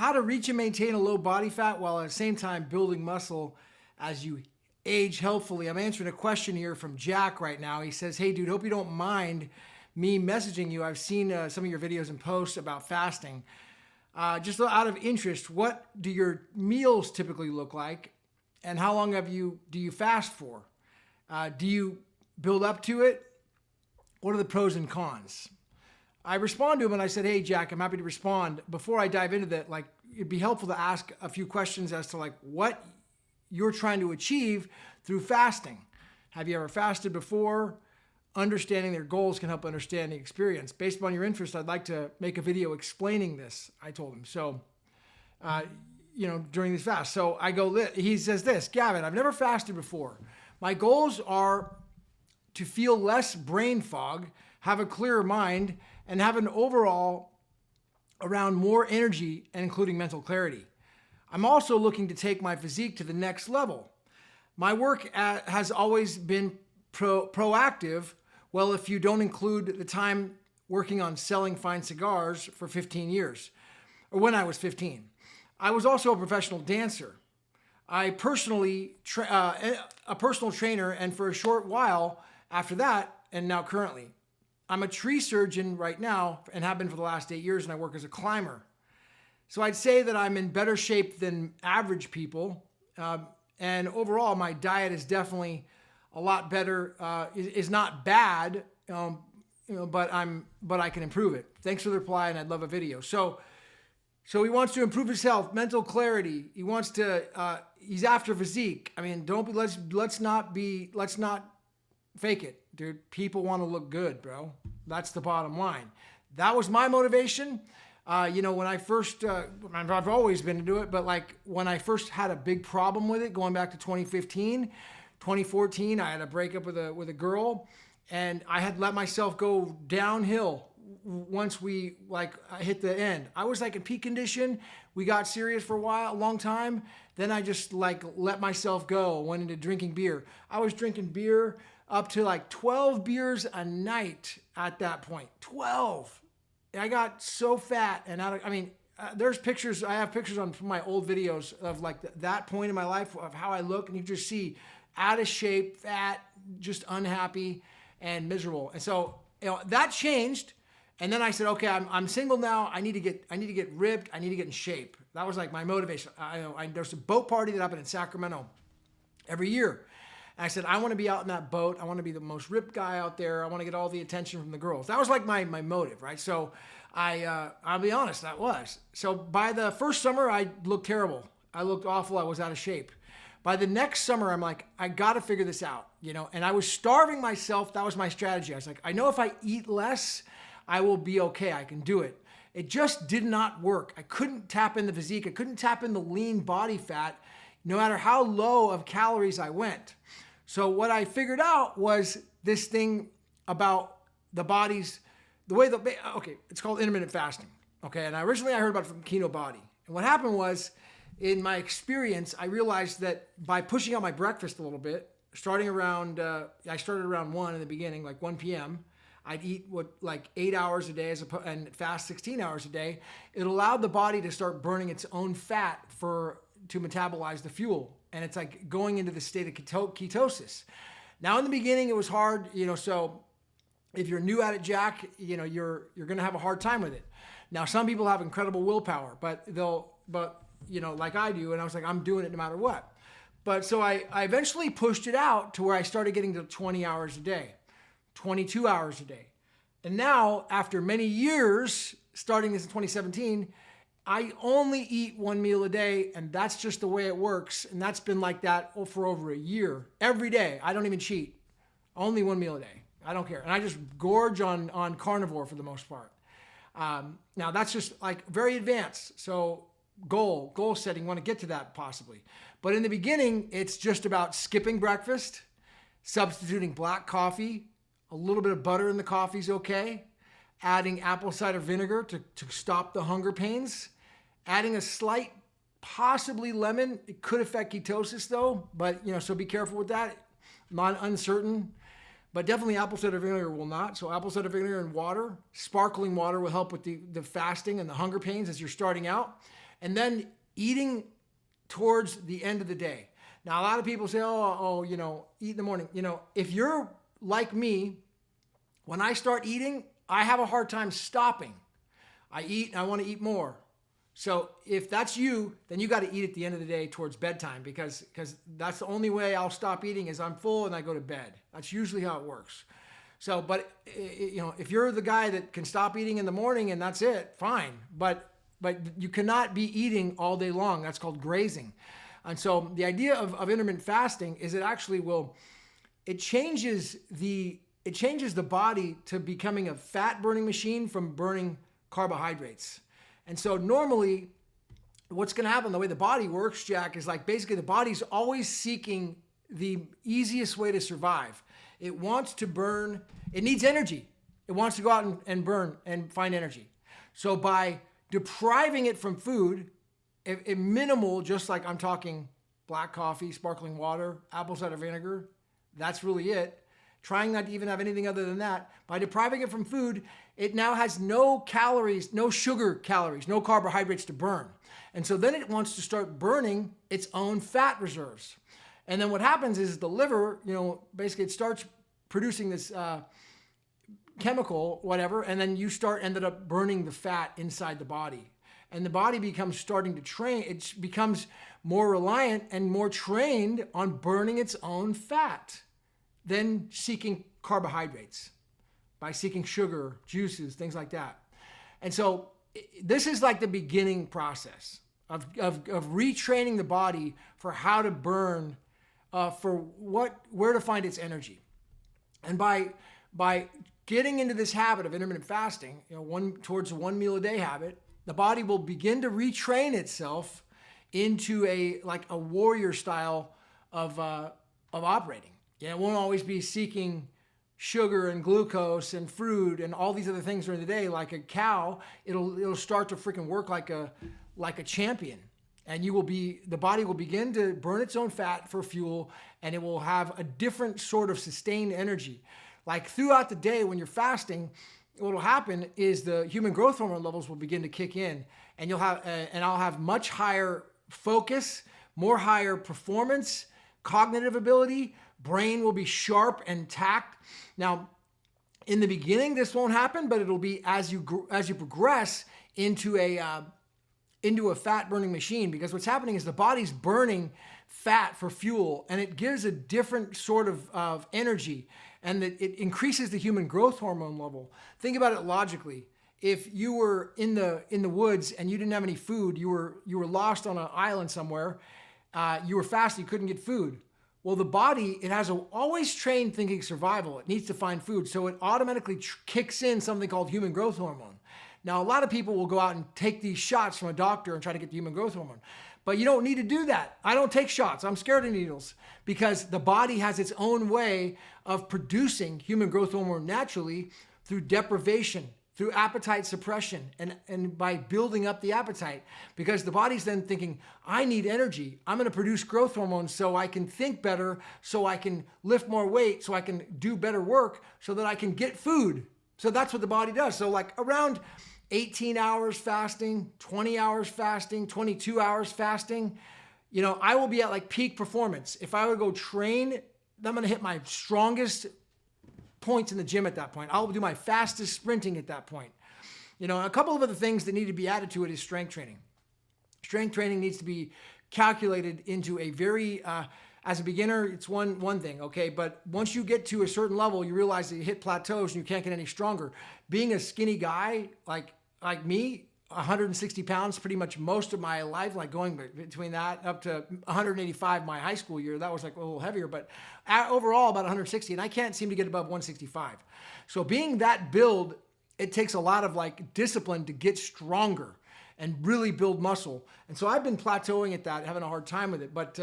how to reach and maintain a low body fat while at the same time building muscle as you age healthfully. I'm answering a question here from Jack right now. He says, hey dude, hope you don't mind me messaging you. I've seen some of your videos and posts about fasting. Just out of interest, what do your meals typically look like? And how long do you fast for? Do you build up to it? What are the pros and cons? I respond to him and I said, hey Jack, I'm happy to respond. Before I dive into that, like, it'd be helpful to ask a few questions as to like what you're trying to achieve through fasting. Have you ever fasted before? Understanding their goals can help understand the experience. Based upon your interest, I'd like to make a video explaining this, I told him. So, during this fast. So he says this, Gavin, I've never fasted before. My goals are to feel less brain fog, have a clearer mind, and have an overall around more energy and including mental clarity. I'm also looking to take my physique to the next level. My work has always been proactive. Well, if you don't include the time working on selling fine cigars for 15 years, or when I was 15. I was also a professional dancer. I personally, a personal trainer, and for a short while after that, and now currently. I'm a tree surgeon right now and have been for the last 8 years, and I work as a climber. So I'd say that I'm in better shape than average people. And overall, my diet is definitely a lot better, is not bad, but I can improve it. Thanks for the reply, and I'd love a video. So he wants to improve his health, mental clarity. He wants to, he's after physique. I mean, let's not fake it, dude. People want to look good, bro. That's the bottom line. That was my motivation. When I first, I've always been into it, but like when I first had a big problem with it, going back to 2015, 2014, I had a breakup with a girl, and I had let myself go downhill once we hit the end. I was like in peak condition. We got serious for a long time. Then I just let myself go, went into drinking beer. I was drinking beer up to 12 beers a night at that point. 12. I got so fat and there's pictures. I have pictures from my old videos of that point in my life of how I look, and you just see out of shape, fat, just unhappy and miserable. And so that changed. And then I said, okay, I'm single now. I need to get ripped. I need to get in shape. That was my motivation. There's a boat party that happened in Sacramento every year. And I said, I want to be out in that boat. I want to be the most ripped guy out there. I want to get all the attention from the girls. That was my motive, right? So I'll be honest, that was. So by the first summer, I looked terrible. I looked awful. I was out of shape. By the next summer, I'm like, I got to figure this out, and I was starving myself. That was my strategy. I was like, I know if I eat less, I will be okay. I can do it. It just did not work. I couldn't tap in the physique. I couldn't tap in the lean body fat, no matter how low of calories I went. So what I figured out was this thing about the body's, it's called intermittent fasting. Okay. And originally I heard about it from Kino Body. And what happened was, in my experience, I realized that by pushing out my breakfast a little bit, I started around 1 in the beginning, 1 p.m. I'd eat 8 hours a day and fast 16 hours a day. It allowed the body to start burning its own fat to metabolize the fuel. And it's going into the state of ketosis. Now in the beginning, it was hard, so if you're new at it, Jack, you're going to have a hard time with it. Now, some people have incredible willpower, but like I do. And I was like, I'm doing it no matter what. But so I eventually pushed it out to where I started getting to 20 hours a day, 22 hours a day. And now, after many years, starting this in 2017, I only eat one meal a day, and that's just the way it works. And that's been like that for over a year. Every day. I don't even cheat. Only one meal a day. I don't care. And I just gorge on carnivore for the most part. Now, that's just very advanced. So goal setting, want to get to that possibly. But in the beginning, it's just about skipping breakfast, substituting black coffee, a little bit of butter in the coffee is okay, adding apple cider vinegar to stop the hunger pains, adding a slight, possibly lemon. It could affect ketosis though, but so be careful with that. I'm not uncertain, but definitely apple cider vinegar will not. So apple cider vinegar and water, sparkling water will help with the fasting and the hunger pains as you're starting out. and then eating towards the end of the day. Now, a lot of people say, eat in the morning. If you're like me, when I start eating, I have a hard time stopping. I eat and I want to eat more. So if that's you, then you got to eat at the end of the day towards bedtime, because that's the only way I'll stop eating is I'm full and I go to bed. That's usually how it works. So, but if you're the guy that can stop eating in the morning and that's it, fine. But you cannot be eating all day long. That's called grazing. And so the idea of intermittent fasting is it changes the body to becoming a fat burning machine from burning carbohydrates. And so normally what's going to happen, the way the body works, Jack, is like basically the body's always seeking the easiest way to survive. It wants to burn, it needs energy. It wants to go out and burn and find energy. So by depriving it from food, minimal, just like I'm talking black coffee, sparkling water, apple cider vinegar, that's really it. Trying not to even have anything other than that. By depriving it from food, it now has no calories, no sugar calories, no carbohydrates to burn. And so then it wants to start burning its own fat reserves. And then what happens is the liver, basically it starts producing this chemical, whatever, and then you ended up burning the fat inside the body. And the body becomes it becomes more reliant and more trained on burning its own fat than seeking carbohydrates, by seeking sugar, juices, things like that. And so this is like the beginning process of retraining the body for how to burn, where to find its energy. And by getting into this habit of intermittent fasting, towards a 1 meal a day habit, the body will begin to retrain itself into a warrior style of operating. It won't always be seeking sugar and glucose and fruit and all these other things during the day. Like a cow, it'll start to freaking work like a champion. And the body will begin to burn its own fat for fuel, and it will have a different sort of sustained energy. Like throughout the day when you're fasting, what will happen is the human growth hormone levels will begin to kick in, and I'll have much higher focus, more higher performance, cognitive ability. Brain will be sharp and tact. Now, in the beginning, this won't happen, but it'll be as you progress into a fat burning machine, because what's happening is the body's burning fat for fuel, and it gives a different sort of energy, and it increases the human growth hormone level. Think about it logically. If you were in the woods and you didn't have any food, you were lost on an island somewhere, you were fasting, you couldn't get food. Well, the body, it has always trained thinking survival. It needs to find food. So it automatically kicks in something called human growth hormone. Now, a lot of people will go out and take these shots from a doctor and try to get the human growth hormone. But you don't need to do that. I don't take shots. I'm scared of needles, because the body has its own way of producing human growth hormone naturally through deprivation, through appetite suppression, and by building up the appetite, because the body's then thinking, I need energy. I'm going to produce growth hormones so I can think better, so I can lift more weight, so I can do better work, so that I can get food. So that's what the body does. So like around 18 hours fasting, 20 hours fasting, 22 hours fasting, I will be at like peak performance. If I would go train, I'm going to hit my strongest points in the gym at that point. I'll do my fastest sprinting at that point. A couple of other things that need to be added to it is strength training. Strength training needs to be calculated into a very, as a beginner, it's one thing, okay? But once you get to a certain level, you realize that you hit plateaus and you can't get any stronger. Being a skinny guy like me, 160 pounds pretty much most of my life, like going between that up to 185 my high school year. That was like a little heavier, but overall about 160, and I can't seem to get above 165. So being that build, it takes a lot of like discipline to get stronger and really build muscle. And so I've been plateauing at that, having a hard time with it. But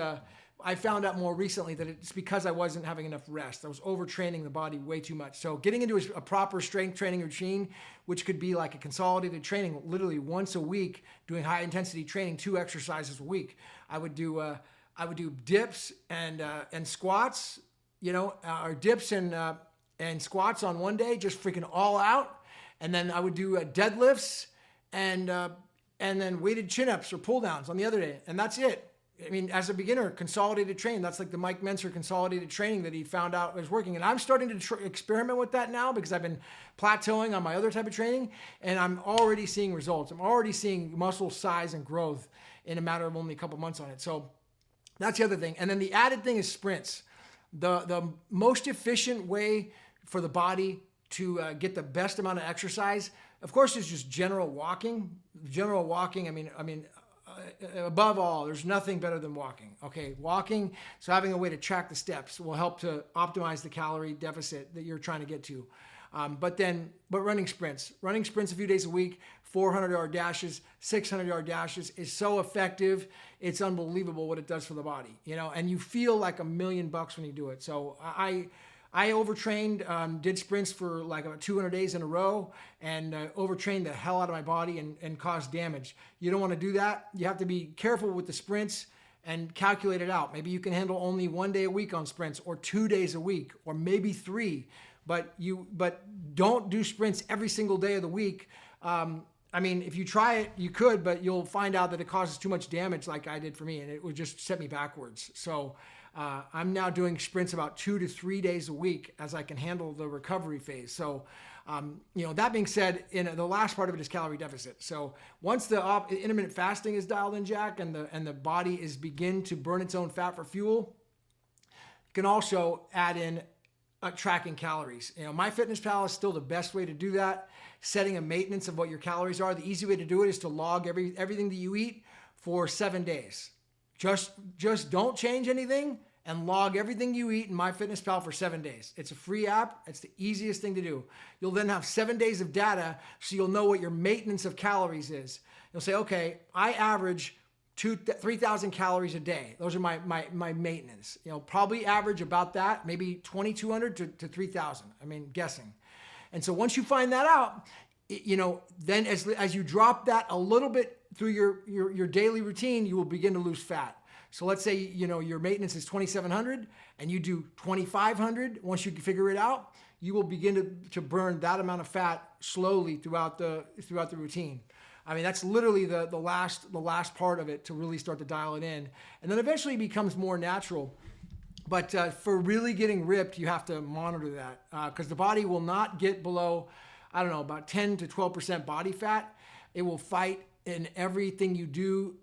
I found out more recently that it's because I wasn't having enough rest. I was overtraining the body way too much. So getting into a proper strength training routine, which could be like a consolidated training, literally once a week, doing high intensity training, 2 exercises a week. I would do dips and squats, or dips and squats on one day, just freaking all out. And then I would do deadlifts and and then weighted chin-ups or pull-downs on the other day, and that's it. I mean, as a beginner, consolidated training, that's like the Mike Mentzer consolidated training that he found out was working. And I'm starting to experiment with that now because I've been plateauing on my other type of training, and I'm already seeing results. I'm already seeing muscle size and growth in a matter of only a couple months on it. So that's the other thing. And then the added thing is sprints. The most efficient way for the body to get the best amount of exercise, of course, is just general walking. General walking, I mean, above all, there's nothing better than walking. Okay, walking, so having a way to track the steps will help to optimize the calorie deficit that you're trying to get to. But running sprints a few days a week, 400-yard dashes, 600-yard dashes is so effective. It's unbelievable what it does for the body, and you feel like $1 million when you do it. So I overtrained, did sprints for like about 200 days in a row, and overtrained the hell out of my body and caused damage. You don't want to do that. You have to be careful with the sprints and calculate it out. Maybe you can handle only 1 day a week on sprints, or 2 days a week, or maybe 3. But don't do sprints every single day of the week. I mean, if you try it, you could, but you'll find out that it causes too much damage like I did for me, and it would just set me backwards. So I'm now doing sprints about 2 to 3 days a week as I can handle the recovery phase. So, that being said, the last part of it is calorie deficit. So once the intermittent fasting is dialed in, Jack, and the body is begin to burn its own fat for fuel, you can also add in tracking calories. MyFitnessPal is still the best way to do that. Setting a maintenance of what your calories are. The easy way to do it is to log everything that you eat for 7 days. Just don't change anything and log everything you eat in MyFitnessPal for 7 days. It's a free app. It's the easiest thing to do. You'll then have 7 days of data, so you'll know what your maintenance of calories is. You'll say, okay, I average 3,000 calories a day. Those are my maintenance. Probably average about that, maybe 2,200 to 3,000. I mean, guessing. And so once you find that out, then as you drop that a little bit through your daily routine, you will begin to lose fat. So let's say, your maintenance is 2,700 and you do 2,500. Once you figure it out, you will begin to burn that amount of fat slowly throughout the routine. I mean, that's literally the last part of it to really start to dial it in. And then eventually it becomes more natural. But for really getting ripped, you have to monitor that because the body will not get below, about 10 to 12% body fat. It will fight in everything you do.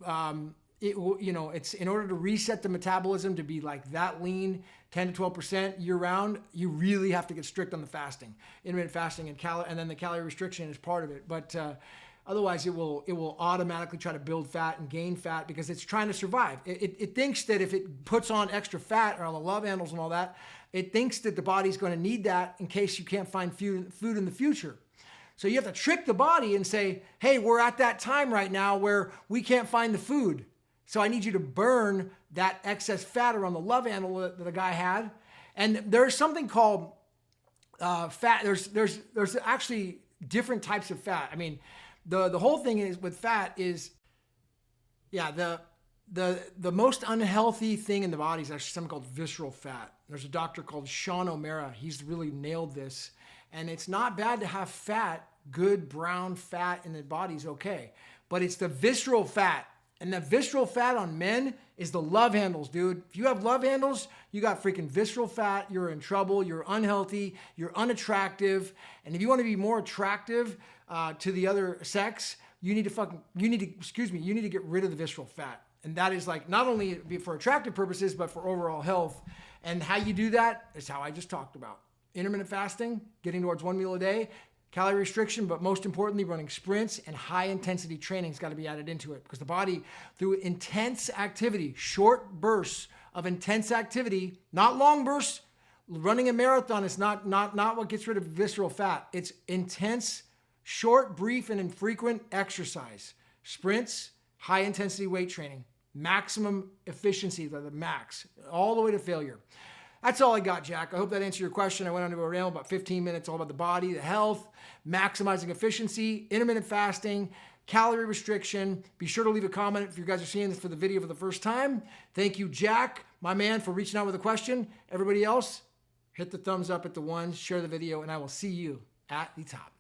It will, it's in order to reset the metabolism to be like that lean, 10 to 12% year round, you really have to get strict on the fasting, intermittent fasting, and then the calorie restriction is part of it. But otherwise, it will automatically try to build fat and gain fat because it's trying to survive. It thinks that if it puts on extra fat or on the love handles and all that, it thinks that the body's going to need that in case you can't find food in the future. So you have to trick the body and say, hey, we're at that time right now where we can't find the food. So I need you to burn that excess fat around the love handle that the guy had. And there's something called fat. There's actually different types of fat. I mean, the whole thing is with fat is, the most unhealthy thing in the body is actually something called visceral fat. There's a doctor called Sean O'Mara. He's really nailed this. And it's not bad to have fat, good brown fat in the body is okay. But it's the visceral fat. And the visceral fat on men is the love handles, dude. If you have love handles, you got freaking visceral fat. You're in trouble. You're unhealthy. You're unattractive. And if you want to be more attractive to the other sex, you need to get rid of the visceral fat. And that is like not only for attractive purposes, but for overall health. And how you do that is how I just talked about. Intermittent fasting, getting towards 1 meal a day, calorie restriction, but most importantly, running sprints and high intensity training has got to be added into it because the body, through intense activity, short bursts of intense activity, not long bursts. Running a marathon is not what gets rid of visceral fat. It's intense, short, brief, and infrequent exercise. Sprints, high intensity weight training, maximum efficiency, the max, all the way to failure. That's all I got, Jack. I hope that answered your question. I went on to a rant about 15 minutes all about the body, the health, maximizing efficiency, intermittent fasting, calorie restriction. Be sure to leave a comment if you guys are seeing this for the video for the first time. Thank you, Jack, my man, for reaching out with a question. Everybody else, hit the thumbs up at the ones, share the video, and I will see you at the top.